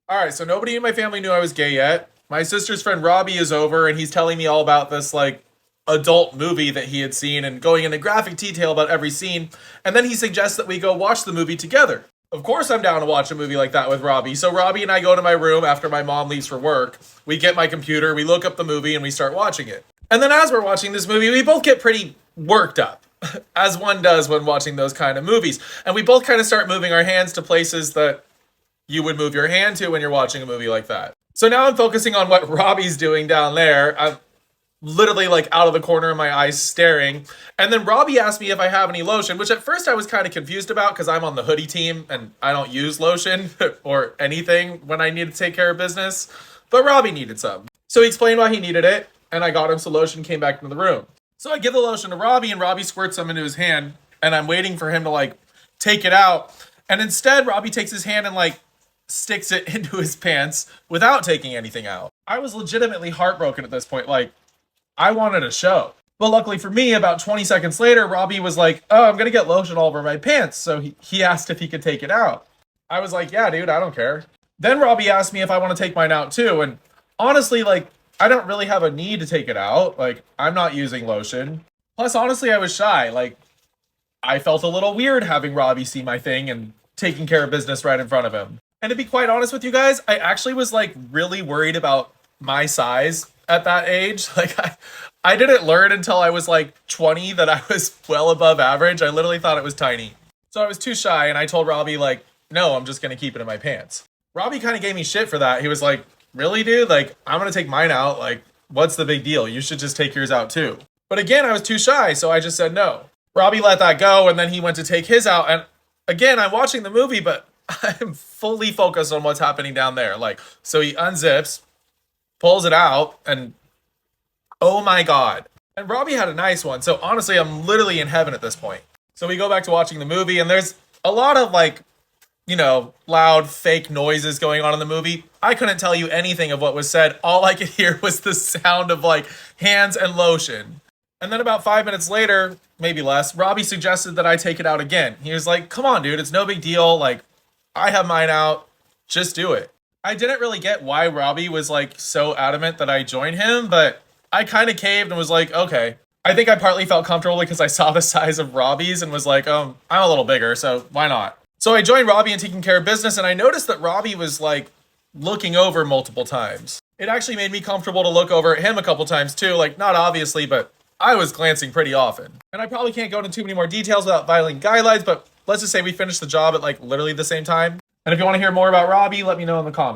All right, so nobody in my family knew I was gay yet. My sister's friend Robbie is over and he's telling me all about this like adult movie that he had seen and going into graphic detail about every scene. And then he suggests that we go watch the movie together. Of course, I'm down to watch a movie like that with Robbie. So Robbie and I go to my room after my mom leaves for work. We get my computer, we look up the movie, and we start watching it. And then as we're watching this movie, we both get pretty worked up, as one does when watching those kind of movies. And we both kind of start moving our hands to places that you would move your hand to when you're watching a movie like that. So now I'm focusing on what Robbie's doing down there. I'm literally like out of the corner of my eyes staring. And then Robbie asked me if I have any lotion, which at first I was kind of confused about because I'm on the hoodie team and I don't use lotion or anything when I need to take care of business. But Robbie needed some. So he explained why he needed it, and I got him some lotion, came back into the room. So I give the lotion to Robbie, and Robbie squirts some into his hand, and I'm waiting for him to like take it out. And instead, Robbie takes his hand and like sticks it into his pants without taking anything out. I was legitimately heartbroken at this point. Like, I wanted a show. But luckily for me, about 20 seconds later, Robbie was like, "Oh, I'm going to get lotion all over my pants." So he asked if he could take it out. I was like, "Yeah, dude, I don't care." Then Robbie asked me if I want to take mine out too. And honestly, like, I don't really have a need to take it out. Like, I'm not using lotion. Plus, honestly, I was shy. Like, I felt a little weird having Robbie see my thing and taking care of business right in front of him. And to be quite honest with you guys, I actually was like really worried about my size at that age. Like I didn't learn until I was like 20 that I was well above average. I literally thought it was tiny. So I was too shy and I told Robbie like, "No, I'm just going to keep it in my pants." Robbie kind of gave me shit for that. He was like, "Really, dude? Like I'm going to take mine out. Like what's the big deal? You should just take yours out too." But again, I was too shy, so I just said no. Robbie let that go and then he went to take his out, and again, I'm watching the movie, but I'm fully focused on what's happening down there. Like, so he unzips, pulls it out, and oh my god. And Robbie had a nice one. So honestly, I'm literally in heaven at this point. So we go back to watching the movie, and there's a lot of like, loud fake noises going on in the movie. I couldn't tell you anything of what was said. All I could hear was the sound of like hands and lotion. And then about 5 minutes later, maybe less, Robbie suggested that I take it out again. He was like, "Come on, dude, it's no big deal. Like, I have mine out. Just do it." I didn't really get why Robbie was like so adamant that I join him, but I kind of caved and was like, okay. I think I partly felt comfortable because I saw the size of Robbie's and was like, I'm a little bigger, so why not? So I joined Robbie in taking care of business, and I noticed that Robbie was like looking over multiple times. It actually made me comfortable to look over at him a couple times too, like not obviously, but I was glancing pretty often. And I probably can't go into too many more details without violating guidelines, but let's just say we finished the job at like literally the same time. And if you want to hear more about Robbie, let me know in the comments.